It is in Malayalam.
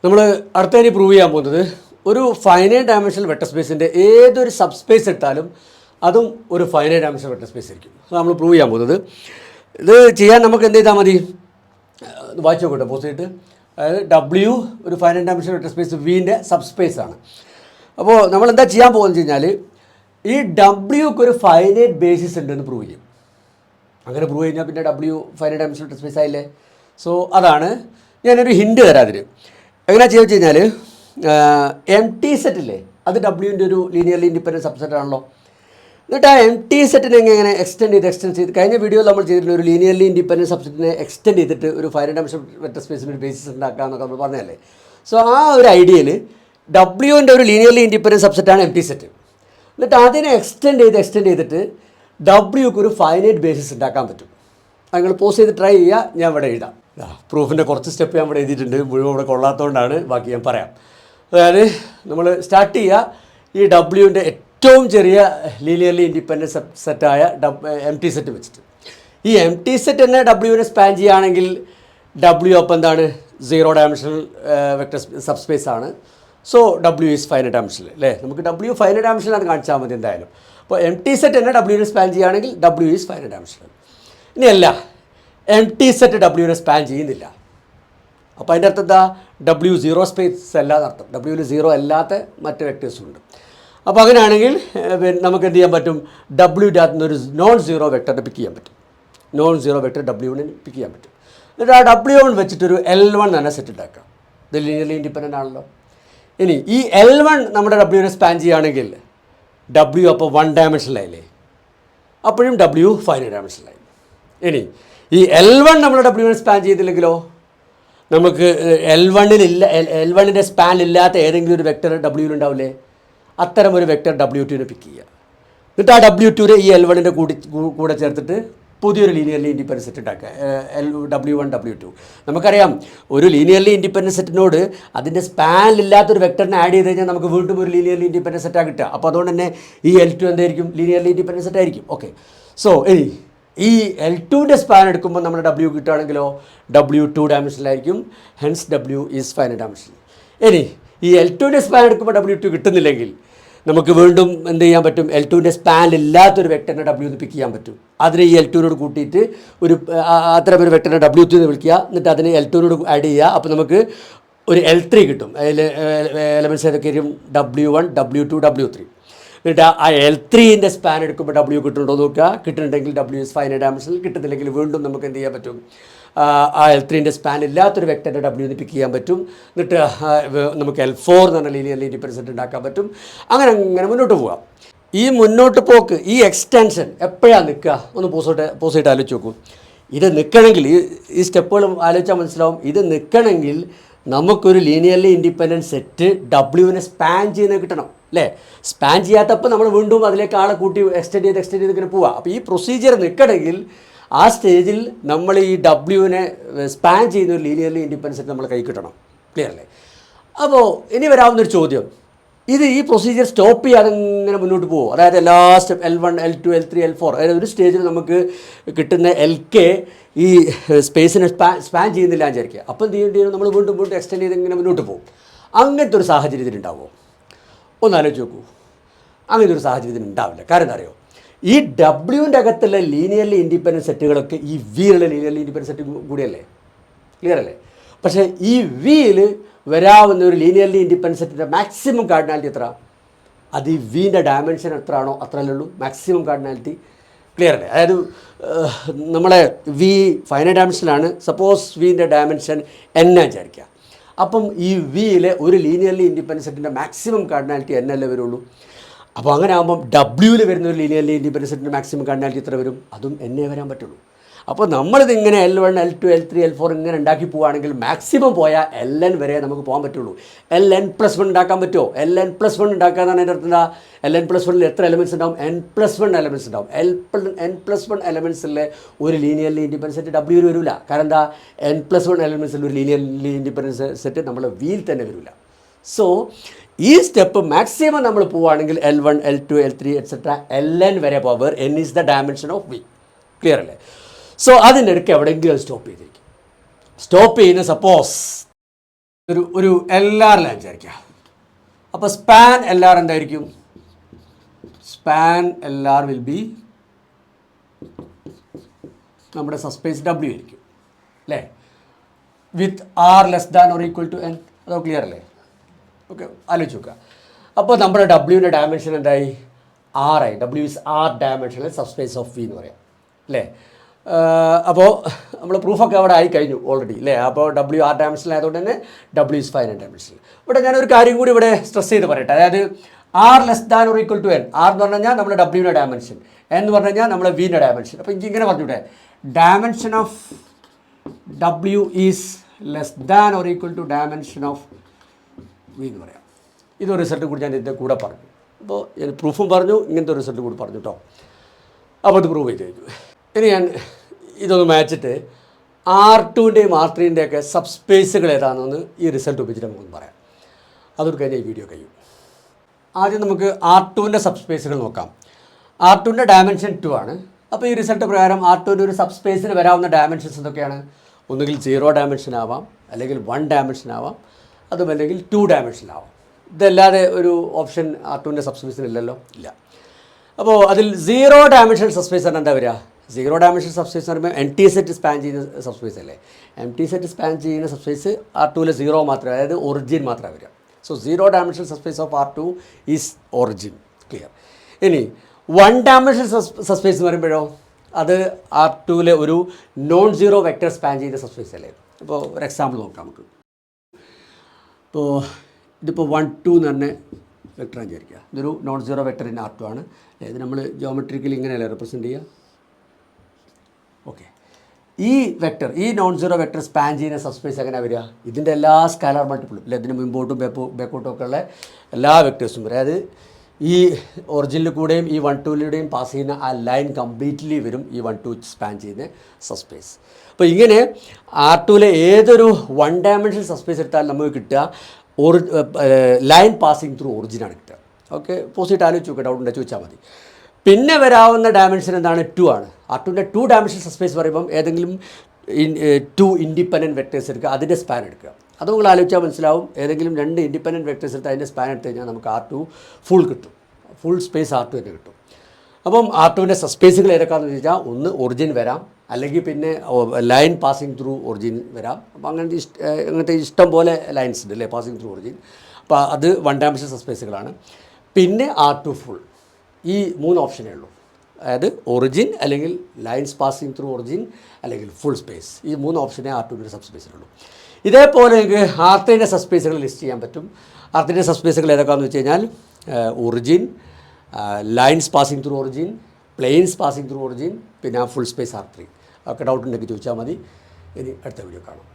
നമ്മൾ അടുത്തതിന് പ്രൂവ് ചെയ്യാൻ പോകുന്നത് ഒരു ഫൈനൈറ്റ് ഡയമെൻഷണൽ വെക്ടർ സ്പേസിൻ്റെ ഏതൊരു സബ് സ്പേസ് എടുത്താലും അതും ഒരു ഫൈനൈറ്റ് ഡയമെൻഷണൽ വെക്ടർ സ്പേസ് ആയിരിക്കും. അത് നമ്മൾ പ്രൂവ് ചെയ്യാൻ പോകുന്നത്. ഇത് ചെയ്യാൻ നമുക്ക് എന്ത് ചെയ്താൽ മതി, വായിച്ചു നോക്കട്ടെ പോസിറ്റ്. അതായത് ഡബ്ല്യു ഒരു ഫൈനൈറ്റ് ഡയമെൻഷണൽ വെക്ടർ സ്പേസ് വിൻ്റെ സബ് സ്പേസ് ആണ്. അപ്പോൾ നമ്മൾ എന്താ ചെയ്യാൻ പോകുന്നത് വെച്ച് കഴിഞ്ഞാൽ ഈ ഡബ്ല്യുക്ക് ഒരു ഫൈനൈറ്റ് ബേസിസ് ഉണ്ടെന്ന് പ്രൂവ് ചെയ്യും. അങ്ങനെ പ്രൂവ് കഴിഞ്ഞാൽ പിന്നെ W finite dimensional vector space ആയില്ലേ. സോ അതാണ് ഞാനൊരു ഹിൻഡ് തരാം അതിന്. എങ്ങനെയാ ചെയ്യുക വെച്ച് കഴിഞ്ഞാൽ എം ടി സെറ്റില്ലേ, അത് ഡബ്ല്യുവിൻ്റെ ഒരു ലീനിയർലി ഇൻഡിപെൻഡൻറ്റ് സബ്സെറ്റ് ആണല്ലോ. എന്നിട്ട് ആ എം ടി സെറ്റിനെ എങ്ങനെ എക്സ്റ്റെൻഡ് ചെയ്ത് കഴിഞ്ഞ വീഡിയോയിൽ നമ്മൾ ചെയ്തിട്ടുള്ള ഒരു ലീനിയർലി ഇൻഡിപെൻഡൻറ്റ് സബ്സെറ്റിനെ എക്സ്റ്റെൻഡ് ചെയ്തിട്ട് ഒരു ഫൈനൈറ്റ് ഡയമെൻഷണൽ വെക്ടർ സ്പേസിന് ഒരു ബേസിസ് ഉണ്ടാക്കുക എന്നൊക്കെ നമ്മൾ പറഞ്ഞതല്ലേ. സോ ആ ഒരു ഐഡിയയിൽ ഡബ്ല്യുവിൻ്റെ ഒരു ലീനിയർലി ഇൻഡിപെൻഡൻറ്റ് സബ്സെറ്റാണ് എം ടി സെറ്റ്. എന്നിട്ട് അതിനെ എക്സ്റ്റെൻഡ് ചെയ്തിട്ട് ഡബ്ല്യുക്ക് ഒരു ഫൈനൈറ്റ് ബേസിസ് ഉണ്ടാക്കാൻ പറ്റും. നിങ്ങൾ പോസ് ചെയ്ത് ട്രൈ ചെയ്യുക, ഞാൻ ഇവിടെ എഴുതാം. പ്രൂഫിൻ്റെ കുറച്ച് സ്റ്റെപ്പ് ഞാൻ ഇവിടെ എഴുതിയിട്ടുണ്ട്, മുഴുവൻ ഇവിടെ കൊള്ളാത്തതുകൊണ്ടാണ്, ബാക്കി ഞാൻ പറയാം. അതായത് നമ്മൾ സ്റ്റാർട്ട് ചെയ്യുക ഈ ഡബ്ല്യുവിൻ്റെ ഏറ്റവും ചെറിയ ലീനിയർലി ഇൻഡിപെൻഡൻറ്റ് സെറ്റായ എം ടി സെറ്റ് വെച്ചിട്ട്. ഈ എം ടി സെറ്റ് തന്നെ ഡബ്ല്യുവിനെ സ്പാൻ ചെയ്യുകയാണെങ്കിൽ ഡബ്ല്യു അപ്പം എന്താണ്, 0 ഡയമെൻഷണൽ വെക്ടർ സബ് സ്പേസ് ആണ്. So W is finite dimensional അല്ലേ. നമുക്ക് ഡബ്ല്യു ഫൈനൈറ്റ് ഡയമെൻഷനാണ് കാണിച്ചാൽ മതി എന്തായാലും. അപ്പോൾ എം ടി സെറ്റ് തന്നെ ഡബ്ല്യുവിനെ സ്പാൻ ചെയ്യുകയാണെങ്കിൽ ഡബ്ല്യു ഈസ് ഫൈനൈറ്റ് ഡയമെൻഷണൽ. ഇനിയല്ല, എം ടി സെറ്റ് ഡബ്ല്യുവിനെ സ്പാൻ ചെയ്യുന്നില്ല. അപ്പോൾ അതിൻ്റെ അർത്ഥം എന്താ, ഡബ്ല്യു 0 സ്പേസ് അല്ലാതെ അർത്ഥം, ഡബ്ല്യുവിൽ 0 അല്ലാത്ത മറ്റ് വെക്ടേഴ്സും ഉണ്ട്. അപ്പോൾ അങ്ങനെയാണെങ്കിൽ നമുക്ക് എന്ത് ചെയ്യാൻ പറ്റും, ഡബ്ല്യുവിൻ്റെ അകത്ത് നിന്ന് ഒരു നോൺ 0 വെക്ടറിനെ പിക്ക് ചെയ്യാൻ പറ്റും. നോൺ 0 വെക്ടർ ഡബ്ല്യുവിനെ പിക്ക് ചെയ്യാൻ പറ്റും. എന്നിട്ട് ആ ഡബ്ല്യു1 വെച്ചിട്ടൊരു L1 തന്നെ സെറ്റ് ഉണ്ടാക്കാം. ഇത് ലീനിയർലി ഇൻഡിപെൻഡൻ്റ് ആണല്ലോ. ഇനി ഈ L1 നമ്മുടെ ഡബ്ല്യുവിനെ സ്പാൻ ചെയ്യുകയാണെങ്കിൽ ഡബ്ല്യു അപ്പോൾ 1 ഡയമെൻഷനിലായില്ലേ, അപ്പോഴും ഡബ്ല്യു ഫൈനൈറ്റ് ഡയമെൻഷനിലായി. ഇനി ഈ L1 നമ്മുടെ ഡബ്ല്യുവിനെ സ്പാൻ ചെയ്തില്ലെങ്കിലോ, നമുക്ക് L1ൻ്റെ സ്പാനിലില്ലാത്ത ഏതെങ്കിലും ഒരു വെക്ടർ ഡബ്ല്യുവിലുണ്ടാവില്ലേ, അത്തരം ഒരു വെക്ടർ W2നെ പിക്ക് ചെയ്യുക. എന്നിട്ട് ആ W2നെ ഈ L1ൻ്റെ കൂടെ ചേർത്തിട്ട് പുതിയൊരു ലീനിയർലി ഇൻഡിപെൻഡൻറ്റ് സെറ്റ് ഉണ്ടാക്കുക, W1 W2. നമുക്കറിയാം ഒരു ലീനിയർലി ഇൻഡിപെൻഡൻറ്റ് സെറ്റിനോട് അതിൻ്റെ സ്പാനിലില്ലാത്തൊരു വെക്ടറിനെ ആഡ് ചെയ്ത് കഴിഞ്ഞാൽ നമുക്ക് വീണ്ടും ഒരു ലീനിയർലി ഇൻഡിപെൻഡൻറ്റ് സെറ്റാണ് കിട്ടുക. അപ്പോൾ അതുകൊണ്ട് തന്നെ ഈ L2 എന്തായിരിക്കും, ലീനിയർലി ഇൻഡിപെൻഡൻറ്റ് സെറ്റ് ആയിരിക്കും. ഓക്കെ, സോ ഇനി ഈ L2ൻ്റെ സ്പാൻ എടുക്കുമ്പോൾ നമ്മുടെ W കിട്ടുകയാണെങ്കിലോ W2 ഡയമെൻഷനിലായിരിക്കും. Hence W is finite dimensional. ഇനി ഈ L2ൻ്റെ സ്പാൻ എടുക്കുമ്പോൾ W2 കിട്ടുന്നില്ലെങ്കിൽ നമുക്ക് വീണ്ടും എന്ത് ചെയ്യാൻ പറ്റും, L2ൻ്റെ സ്പാനിലില്ലാത്തൊരു വെക്ടറിനെ W പിക്ക് ചെയ്യാൻ പറ്റും. അതിനെ ഈ L2നോട് കൂട്ടിയിട്ട് ഒരു അത്തരം ഒരു വെക്ടറിനെ W2 എന്ന് വിളിക്കുക. എന്നിട്ട് അതിനെ L2നോട് ആഡ് ചെയ്യുക. അപ്പോൾ നമുക്ക് ഒരു L3 കിട്ടും. അതിൽ എലമെൻറ്റ്സ് ഏതൊക്കെ ആയിരിക്കും, W1 W2 W3. എന്നിട്ട് ആ L3ൻ്റെ സ്പാൻ എടുക്കുമ്പോൾ W കിട്ടുന്നുണ്ടോ നോക്കുക. കിട്ടുന്നുണ്ടെങ്കിൽ W ഈസ് ഫൈനൈറ്റ് ഡയമെൻഷണൽ. കിട്ടുന്നില്ലെങ്കിൽ വീണ്ടും നമുക്ക് എന്ത് ചെയ്യാൻ പറ്റും, ആ L3ൻ്റെ സ്പാൻ ഇല്ലാത്തൊരു വെക്ടറിനെ W പിക്ക് ചെയ്യാൻ പറ്റും. എന്നിട്ട് നമുക്ക് L4 എന്ന് പറഞ്ഞ ലീനിയർലി ഇൻഡിപെൻഡൻറ്റ് സെറ്റ് ഉണ്ടാക്കാൻ പറ്റും. അങ്ങനെ മുന്നോട്ട് പോകാം. ഈ മുന്നോട്ട് പോക്ക്, ഈ എക്സ്റ്റൻഷൻ എപ്പോഴാണ് നിൽക്കുക, ഒന്ന് പോസിറ്റ് ആലോചിച്ച് നോക്കൂ. ഇത് നിൽക്കണമെങ്കിൽ ഈ സ്റ്റെപ്പുകൾ ആലോചിച്ചാൽ മനസ്സിലാവും. ഇത് നിൽക്കണമെങ്കിൽ നമുക്കൊരു ലീനിയർലി ഇൻഡിപെൻഡൻറ്റ് സെറ്റ് ഡബ്ല്യുവിനെ സ്പാൻ ചെയ്യുന്നത് കിട്ടണം അല്ലേ. സ്പാൻ ചെയ്യാത്തപ്പോൾ നമ്മൾ വീണ്ടും അതിലേക്ക് ആളെ കൂട്ടി എക്സ്റ്റെൻഡ് ചെയ്ത് ഇങ്ങനെ പോവുക. അപ്പോൾ ഈ പ്രൊസീജിയർ നിൽക്കണമെങ്കിൽ ആ സ്റ്റേജിൽ നമ്മൾ ഈ ഡബ്ല്യുവിനെ സ്പാൻ ചെയ്യുന്ന ഒരു ലീനിയർലി ഇൻഡിപെൻഡൻറ്റ് സെറ്റ് നമ്മൾ കൈ കിട്ടണം. ക്ലിയർ അല്ലേ. അപ്പോൾ ഇനി വരാവുന്നൊരു ചോദ്യം, ഈ പ്രൊസീജിയർ സ്റ്റോപ്പ് ചെയ്യാതെ ഇങ്ങനെ മുന്നോട്ട് പോകും. അതായത് എല്ലാ step L1 L2 L3 L4, അതായത് ഒരു സ്റ്റേജിൽ നമുക്ക് കിട്ടുന്ന LK ഈ സ്പേസിനെ സ്പാൻ ചെയ്യുന്നില്ല എന്ന് വിചാരിക്കുക. അപ്പം എന്ത് ചെയ്യേണ്ടി വരും, നമ്മൾ വീണ്ടും എക്സ്റ്റെൻഡ് ചെയ്ത് ഇങ്ങനെ മുന്നോട്ട് പോകും. അങ്ങനത്തെ ഒരു സാഹചര്യത്തിൽ ഉണ്ടാവുമോ, ഒന്ന് ആലോചിച്ച് നോക്കൂ. അങ്ങനത്തെ ഒരു സാഹചര്യത്തിൽ ഉണ്ടാവില്ല. കാരണം എന്താ അറിയോ, ഈ ഡബ്ല്യുവിൻ്റെ അകത്തുള്ള ലീനിയർലി ഇൻഡിപെൻഡൻറ്റ് സെറ്റുകളൊക്കെ ഈ വിയിലുള്ള ലീനിയർലി ഇൻഡിപെൻഡൻറ്റ് സെറ്റ് കൂടിയല്ലേ. ക്ലിയർ അല്ലേ. പക്ഷേ ഈ വിയിൽ വരാവുന്ന ഒരു ലീനിയർലി ഇൻഡിപെൻഡൻറ്റ് സെറ്റിൻ്റെ മാക്സിമം കാർഡിനാലിറ്റി എത്ര, അത് ഈ വിൻ്റെ ഡയമെൻഷൻ എത്ര ആണോ അത്രയല്ലേ ഉള്ളൂ മാക്സിമം കാർഡിനാലിറ്റി. ക്ലിയർ അല്ലേ. അതായത് നമ്മളെ വി ഫൈനൈറ്റ് ഡയമെൻഷനിലാണ്. സപ്പോസ് വിൻ്റെ ഡയമെൻഷൻ N വിചാരിക്കുക. അപ്പം ഈ വിയിലെ ഒരു ലീനിയർലി ഇൻഡിപെൻഡൻറ്റ് സെറ്റിൻ്റെ മാക്സിമം കാർഡിനാലിറ്റി N അല്ലേ വരുള്ളൂ. അപ്പോൾ അങ്ങനെ ആകുമ്പം ഡബ്ല്യുവിൽ വരുന്ന ഒരു ലീനിയർലി ഇൻഡിപെൻഡൻറ്റ് സെറ്റിൻ്റെ മാക്സിമം കാർഡിനാലിറ്റി എത്ര വരും, അതും N വരാൻ പറ്റുള്ളൂ. അപ്പോൾ നമ്മളിതിങ്ങനെ L1 L2 L3 L4 ഇങ്ങനെ ഉണ്ടാക്കി പോവുകയാണെങ്കിൽ മാക്സിമം പോയാൽ Ln വരെ നമുക്ക് പോകാൻ പറ്റുള്ളൂ. Ln+1 ഉണ്ടാക്കാൻ പറ്റുമോ, Ln+1 ഉണ്ടാക്കുക എന്നാണ് എൻ്റെ അർത്ഥം. എന്താ, Ln+1 എത്ര എലമെൻറ്റ്സ് ഉണ്ടാവും, N+1 എലമെൻറ്റ്സ് ഉണ്ടാവും. N+1 എലമെൻറ്റ്സിലെ ഒരു ലീനിയർലി ഇൻഡിപെൻഡൻറ്റ് സെറ്റ് ഡബ്ല്യുവിൽ വരില്ല. കാരണം എന്താ, N+1 എലമെൻറ്റ്സിൽ ഒരു ലീനിയർലി ഇൻഡിപെൻഡൻറ്റ് സെറ്റ് നമ്മൾ വിയിൽ തന്നെ വരില്ല. സോ ഈ സ്റ്റെപ്പ് മാക്സിമം നമ്മൾ പോവുകയാണെങ്കിൽ L1 L2 L3 etcetera Ln വരെ പോവാം. N is the dimension of V. Clear അല്ലേ. സോ അതിൻ്റെ ഇടയ്ക്ക് എവിടെയെങ്കിലും സ്റ്റോപ്പ് ചെയ്തിരിക്കും. സ്റ്റോപ്പ് ചെയ്യുന്ന സപ്പോസ് ഒരു LR ലൈൻ വിചാരിക്കുക. അപ്പോൾ സ്പാൻ LR എന്തായിരിക്കും? സ്പാൻ LR വിൽ ബി നമ്മുടെ സബ്സ്പേസ് W ആയിരിക്കും അല്ലേ, with R less than or equal to N. അതോ ക്ലിയർ അല്ലേ? ഓക്കെ, ആലോചിച്ച് നോക്കുക. അപ്പോൾ നമ്മുടെ ഡബ്ല്യുവിൻ്റെ ഡയമെൻഷൻ എന്തായി? R ആയി. W is R dimensional subspace of V എന്ന് പറയാം അല്ലേ. അപ്പോൾ നമ്മൾ പ്രൂഫൊക്കെ അവിടെ ആയി കഴിഞ്ഞു ഓൾറെഡി അല്ലേ. അപ്പോൾ W R ഡയമെൻഷണൽ ആയതുകൊണ്ട് തന്നെ W ഇസ് ഫൈനൈറ്റ് ഡയമെൻഷണൽ. ഇവിടെ ഞാനൊരു കാര്യം കൂടി ഇവിടെ സ്ട്രെസ് ചെയ്ത് പറയട്ടെ. അതായത് R less than or equal to N. R എന്ന് പറഞ്ഞു കഴിഞ്ഞാൽ നമ്മുടെ ഡബ്ല്യുവിൻ്റെ ഡയമെൻഷൻ, N എന്ന് പറഞ്ഞു കഴിഞ്ഞാൽ നമ്മുടെ വിൻ്റെ ഡയമെൻഷൻ. അപ്പോൾ എനിക്ക് ഇങ്ങനെ പറഞ്ഞൂടെ, dimension of W is less than or equal to dimension of V എന്ന് പറയാം. ഇതൊരു റിസൾട്ട് കൂടി ഞാൻ ഇതിൻ്റെ കൂടെ പറഞ്ഞു. അപ്പോൾ ഞാൻ പ്രൂഫും പറഞ്ഞു, ഇങ്ങനത്തെ റിസൾട്ട് കൂടി പറഞ്ഞു കേട്ടോ. അപ്പോൾ ഇത് പ്രൂവ് ചെയ്ത് കഴിഞ്ഞു. ഇനി ഞാൻ ഇതൊന്ന് മാച്ചിട്ട് R2ൻ്റെയും R3ൻ്റെയൊക്കെ സബ്സ്പേസുകൾ ഏതാണെന്ന് ഈ റിസൾട്ട് ഉപയോഗിച്ചിട്ട് നമുക്കൊന്ന് പറയാം. അതൊരു കഴിഞ്ഞ ഈ വീഡിയോ കഴിയും. ആദ്യം നമുക്ക് R2ൻ്റെ സബ്സ്പേസുകൾ നോക്കാം. R2ൻ്റെ ഡയമെൻഷൻ 2 ആണ്. അപ്പോൾ ഈ റിസൾട്ട് പ്രകാരം R2ൻ്റെ ഒരു സബ്സ്പേസിന് വരാവുന്ന ഡയമെൻഷൻസ് എന്തൊക്കെയാണ്? ഒന്നുകിൽ 0 ഡയമെൻഷൻ ആവാം, അല്ലെങ്കിൽ 1 ഡയമെൻഷൻ ആവാം, അതും അല്ലെങ്കിൽ 2 ഡയമെൻഷൻ ആവാം. ഇതല്ലാതെ ഒരു ഓപ്ഷൻ R2ൻ്റെ സബ്സ്പേസിന് ഇല്ലല്ലോ, ഇല്ല. അപ്പോൾ അതിൽ 0 ഡയമെൻഷൻ സബ്സ്പേസ് ആണ് എന്താ വരിക? 0 ഡയമെൻഷൻ സബ്സ്പേസ് എന്ന് പറയുമ്പോൾ എംപ്റ്റി സെറ്റ് സ്പാൻ ചെയ്യുന്ന സബ്സ്പേസ് അല്ലേ. എംപ്റ്റി സെറ്റ് സ്പാൻ ചെയ്യുന്ന സബ്സ്പേസ് R2ൽ 0 മാത്രമേ, അതായത് ഒറിജിൻ മാത്രമേ വരിക. So 0 dimension subspace of R2 is origin. Clear. ഇനി 1 ഡയമെൻഷൻ സബ്സ്പേസ് എന്ന് പറയുമ്പോഴോ അത് R2ലെ ഒരു നോൺ സീറോ വെക്റ്റർ സ്പാൻ ചെയ്യുന്ന സബ്സ്പേസ് അല്ലേ. അപ്പോൾ ഒരു എക്സാമ്പിൾ നോക്കാം നമുക്ക്. ഇപ്പോൾ ഇതിപ്പോൾ 1 2 എന്ന് പറഞ്ഞ വെക്ടർ വിചാരിക്കുക. ഇതൊരു non zero vector in R2 ആണ്. ഇത് നമ്മൾ ജിയോമെട്രിക്കലി ഇങ്ങനെയല്ലേ റെപ്രസെൻറ്റ് ചെയ്യുക. ഓക്കെ, ഈ വെക്ടർ, ഈ നോൺ സീറോ വെക്ടർ സ്പാൻ ചെയ്യുന്ന സബ്സ്പേസ് എങ്ങനെ വരിക? ഇതിൻ്റെ എല്ലാ സ്കാലർ മൾട്ടിപ്പിളും ഇല്ല, ഇതിന് മുമ്പോട്ടും ബാക്കോട്ടും ഒക്കെ ഉള്ള എല്ലാ വെക്ടേഴ്സും വരും. അതായത് ഈ ഒറിജിനിൽ കൂടെയും ഈ 1 2യിലൂടെയും പാസ് ചെയ്യുന്ന ആ ലൈൻ കംപ്ലീറ്റ്ലി വരും ഈ 1 2 സ്പാൻ ചെയ്യുന്ന സബ്സ്പേസ്. അപ്പോൾ ഇങ്ങനെ R2ലെ ഏതൊരു 1 ഡയമെൻഷൻ സബ്സ്പേസ് എടുത്താലും നമുക്ക് കിട്ടുക ലൈൻ പാസിങ് ത്രൂ ഒറിജിനാണ് കിട്ടുക. ഓക്കെ, പോസിറ്റ് ആലോചിച്ച് നോക്കുക, ഡൗട്ട് ഉണ്ടെങ്കിൽ ചോദിച്ചാൽ മതി. പിന്നെ വരാവുന്ന ഡയമെൻഷൻ എന്താണ്? 2 ആണ്. R2ൻ്റെ 2 ഡയമെൻഷൻ സബ്സ്പേസ് പറയുമ്പം ഏതെങ്കിലും 2 ഇൻഡിപെൻഡൻറ്റ് വെക്ടേഴ്സ് എടുക്കുക, അതിൻ്റെ സ്പാൻ എടുക്കുക. അത് നിങ്ങൾ ആലോചിച്ചാൽ മനസ്സിലാവും. ഏതെങ്കിലും 2 ഇൻഡിപെൻഡൻറ്റ് വെക്ടേഴ്സ് എടുത്ത് അതിൻ്റെ സ്പാൻ എടുത്ത് കഴിഞ്ഞാൽ നമുക്ക് R2 ഫുൾ കിട്ടും, ഫുൾ സ്പേസ് R2 തന്നെ കിട്ടും. അപ്പം R2ൻ്റെ സബ്സ്പേസുകൾ ഏതൊക്കെയാണെന്ന് ചോദിച്ചാൽ ഒന്ന് ഒറിജിൻ വരാം, അല്ലെങ്കിൽ പിന്നെ ലൈൻ പാസിങ് ത്രൂ ഒറിജിൻ വരാം. അപ്പോൾ അങ്ങനത്തെ ഇഷ്ടം പോലെ ലൈൻസ് ഉണ്ട് അല്ലേ, പാസിങ് ത്രൂ ഒറിജിൻ. അപ്പോൾ അത് 1 ഡയമെൻഷൻ സബ്സ്പേസുകളാണ്. പിന്നെ R2 ഫുൾ. ഈ 3 ഓപ്ഷനേ ഉള്ളൂ. അതായത് ഒറിജിൻ, അല്ലെങ്കിൽ ലൈൻസ് പാസിങ് ത്രൂ ഒറിജിൻ, അല്ലെങ്കിൽ ഫുൾ സ്പേസ്. ഈ 3 ഓപ്ഷനേ R2ൻ്റെ സബ്സ്പേസിലുള്ളൂ. ഇതേപോലെ എനിക്ക് R3ൻ്റെ സബ്സ്പേസുകൾ ലിസ്റ്റ് ചെയ്യാൻ പറ്റും. R3ൻ്റെ സബ്സ്പേസുകൾ ഏതൊക്കെയാണെന്ന് വെച്ച് കഴിഞ്ഞാൽ origin, lines passing through origin, planes passing through origin, പിന്നെ ഫുൾ സ്പേസ് R3. ഒക്കെ ഡൗട്ട് ഉണ്ടെങ്കിൽ ചോദിച്ചാൽ മതി. ഇനി അടുത്ത വീഡിയോ കാണാം.